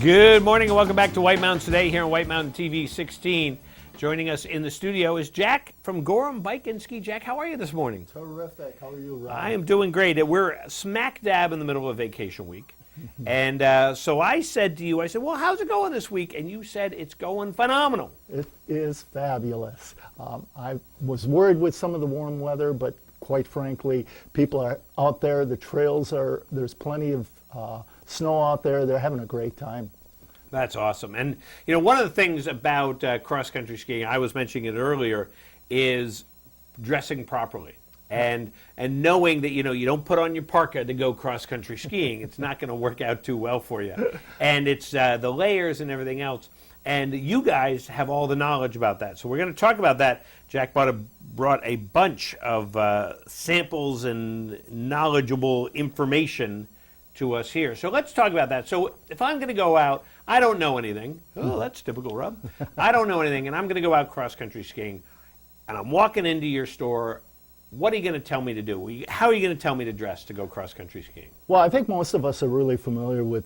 Good morning and welcome back to White Mountains Today here on White Mountain TV 16. Joining us in the studio is Jack from Gorham Bike Ski. Jack, how are you this morning? Terrific. How are you, Rob? I am doing great. We're smack dab in the middle of vacation week. And so I said to you, well, how's it going this week? And you said it's going phenomenal. It is fabulous. I was worried with some of the warm weather, but quite frankly, people are out there. The trails there's plenty of snow out there. They're having a great time. That's awesome. And, you know, one of the things about cross-country skiing, I was mentioning it earlier, is dressing properly. And knowing that, you know, you don't put on your parka to go cross-country skiing. It's not going to work out too well for you. And it's the layers and everything else. And you guys have all the knowledge about that. So we're going to talk about that. Jack brought a bunch of samples and knowledgeable information to us here. So let's talk about that. So if I'm going to go out, I don't know anything. Oh, that's typical, Rob. I don't know anything, and I'm going to go out cross-country skiing, and I'm walking into your store. What are you going to tell me to do? How are you going to tell me to dress to go cross-country skiing? Well, I think most of us are really familiar with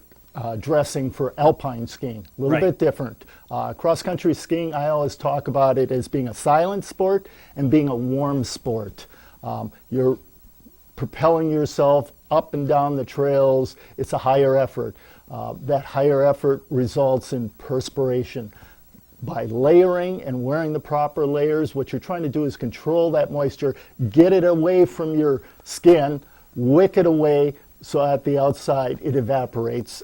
dressing for alpine skiing. A little bit different. Cross-country skiing, I always talk about it as being a silent sport and being a warm sport. You're propelling yourself up and down the trails. It's a higher effort. That higher effort results in perspiration. By layering and wearing the proper layers, what you're trying to do is control that moisture, get it away from your skin, wick it away so at the outside it evaporates.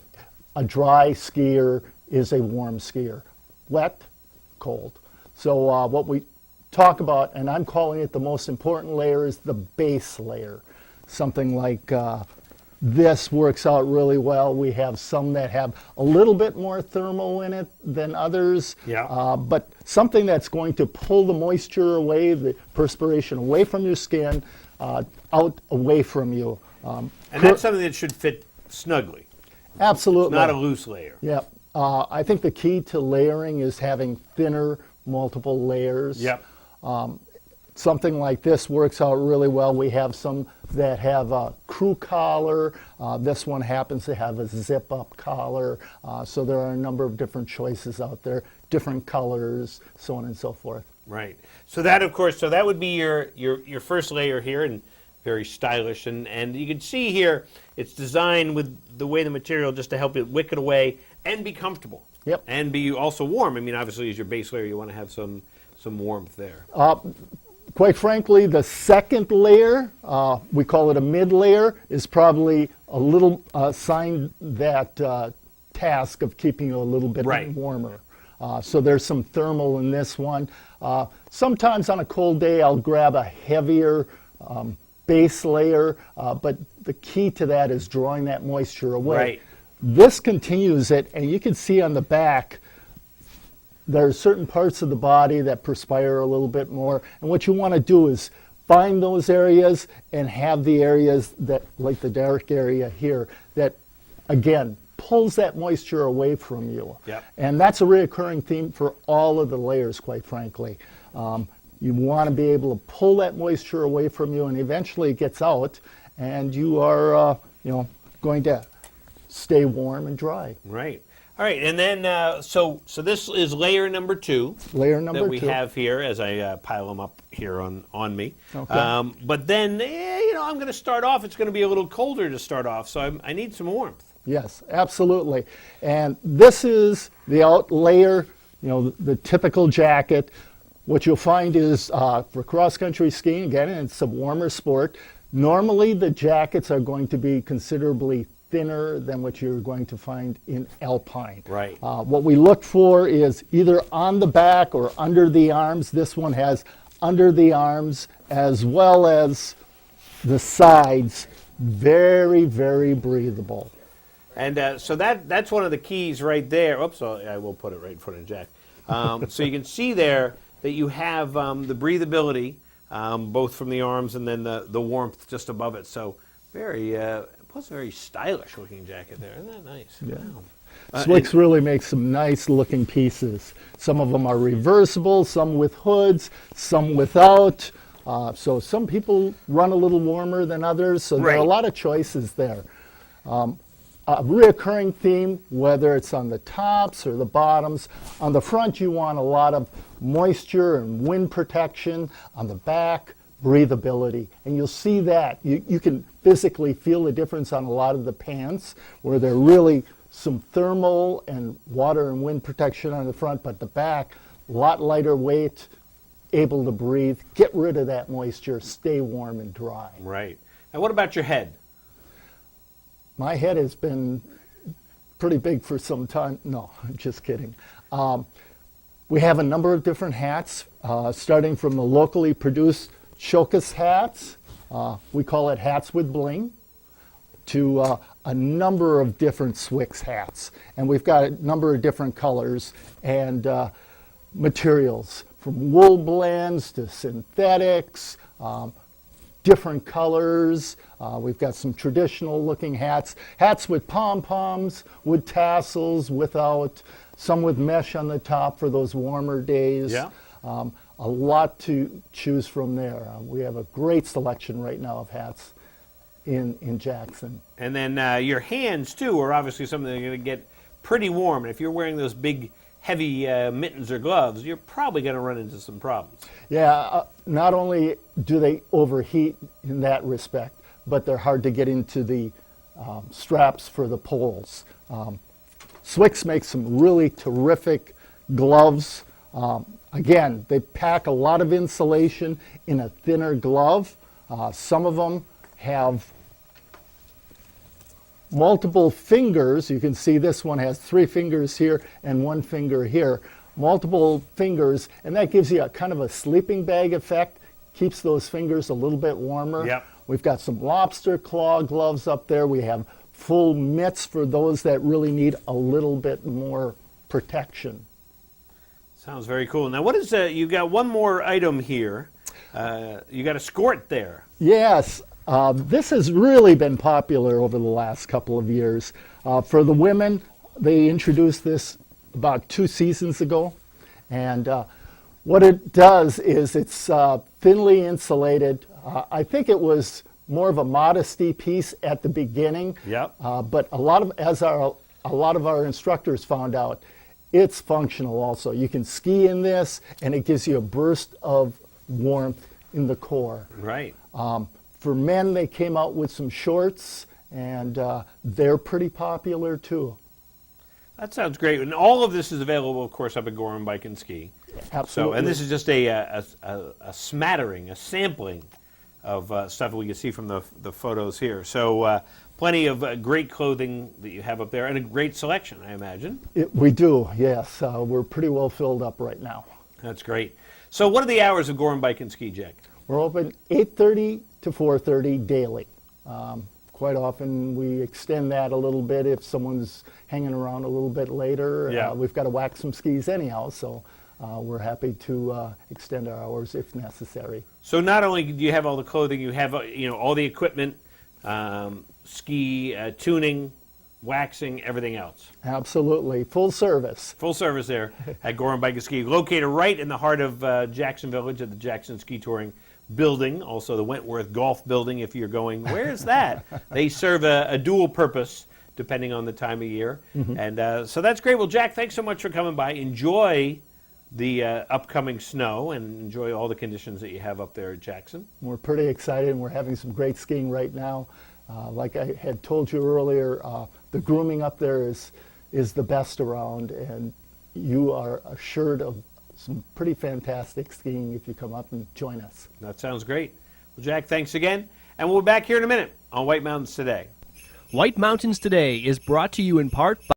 A dry skier is a warm skier. Wet, cold. So what we talk about, and I'm calling it the most important layer, is the base layer. Something like this works out really well. We have some that have a little bit more thermal in it than others, but something that's going to pull the moisture away, the perspiration away from your skin, out away from you. And that's something that should fit snugly. Absolutely. It's not a loose layer. Yeah. I think the key to layering is having thinner, multiple layers. Yep. Something like this works out really well. We have some that have a crew collar. This one happens to have a zip-up collar. So there are a number of different choices out there, different colors, so on and so forth. Right. So that, of course, so that would be your first layer here, and very stylish. And you can see here, it's designed with the way the material just to help it wick it away and be comfortable. Yep. And be also warm. I mean, obviously, as your base layer, you want to have some warmth there. Quite frankly, the second layer, we call it a mid layer, is probably a little sign that task of keeping you a little bit warmer. So there's some thermal in this one. Sometimes on a cold day, I'll grab a heavier base layer, but the key to that is drawing that moisture away. Right. This continues it, and you can see on the back, there are certain parts of the body that perspire a little bit more, and what you want to do is find those areas and have the areas that, like the dark area here, that again pulls that moisture away from you. Yep. And that's a reoccurring theme for all of the layers, quite frankly. You want to be able to pull that moisture away from you, and eventually it gets out, and you are going to stay warm and dry. Right. All right, and then so this is layer number 2. Layer number 2 that we have here as I pile them up here on me. Okay. But then I'm going to start off. It's going to be a little colder to start off, so I need some warmth. Yes, absolutely. And this is the out layer. The typical jacket. What you'll find is for cross-country skiing, again, it's a warmer sport. Normally, the jackets are going to be considerably thinner than what you're going to find in alpine. Right. What we look for is either on the back or under the arms. This one has under the arms as well as the sides. Very, very breathable. And so that's one of the keys right there. Oops, I will put it right in front of Jack. So you can see there that you have the breathability, both from the arms and then the warmth just above it. So plus very stylish looking jacket there. Isn't that nice? Yeah. Wow. Swix really makes some nice looking pieces. Some of them are reversible, some with hoods, some without. So some people run a little warmer than others, so there are a lot of choices there. a reoccurring theme, whether it's on the tops or the bottoms. On the front, you want a lot of moisture and wind protection. On the back, breathability. And you'll see that. You can physically feel the difference on a lot of the pants, where they're really some thermal and water and wind protection on the front, but the back, a lot lighter weight, able to breathe, get rid of that moisture, stay warm and dry. Right. And what about your head? My head has been pretty big for some time. No, I'm just kidding. We have a number of different hats, starting from the locally produced Chokus hats. We call it hats with bling, to a number of different Swix hats. And we've got a number of different colors and materials, from wool blends to synthetics, different colors. We've got some traditional looking hats, hats with pom-poms, with tassels, without, some with mesh on the top for those warmer days. Yeah. A lot to choose from there. We have a great selection right now of hats in Jackson. And then your hands, too, are obviously something that are going to get pretty warm. And if you're wearing those big, heavy mittens or gloves, you're probably going to run into some problems. Yeah, not only do they overheat in that respect, but they're hard to get into the straps for the poles. Swix makes some really terrific gloves. Again, they pack a lot of insulation in a thinner glove. Some of them have multiple fingers. You can see this one has 3 fingers here and 1 finger here. Multiple fingers, and that gives you a kind of a sleeping bag effect. Keeps those fingers a little bit warmer. Yep. We've got some lobster claw gloves up there. We have full mitts for those that really need a little bit more protection. Sounds very cool. Now, what is you've got one more item here. You got a skort there. Yes, this has really been popular over the last couple of years. For the women, they introduced this about 2 seasons ago. And what it does is it's thinly insulated. I think it was more of a modesty piece at the beginning. Yep. But a lot of our instructors found out, it's functional also. You can ski in this, and it gives you a burst of warmth in the core. Right. For men, they came out with some shorts, and they're pretty popular too. That sounds great. And all of this is available, of course, up at Gorham Bike and Ski. Absolutely. So, and this is just a smattering, a sampling of stuff we can see from the photos here. So plenty of great clothing that you have up there, and a great selection, I imagine. We do, yes. We're pretty well filled up right now. That's great. So what are the hours of Gorham Bike and Ski, Jack? We're open 8:30 to 4:30 daily. Quite often we extend that a little bit if someone's hanging around a little bit later. Yeah. We've got to wax some skis anyhow, so we're happy to extend our hours if necessary. So not only do you have all the clothing, you have all the equipment, ski tuning, waxing, everything else. Absolutely, full service. Full service there at Gorham Bike and Ski, located right in the heart of Jackson Village at the Jackson Ski Touring building, also the Wentworth Golf building if you're going. Where is that? They serve a dual purpose depending on the time of year. Mm-hmm. And so that's great. Well, Jack, thanks so much for coming by. Enjoy the upcoming snow and enjoy all the conditions that you have up there at Jackson. We're pretty excited, and we're having some great skiing right now. Like I had told you earlier, the grooming up there is the best around, and you are assured of some pretty fantastic skiing if you come up and join us. That sounds great. Well, Jack, thanks again. And we'll be back here in a minute on White Mountains Today. White Mountains Today is brought to you in part by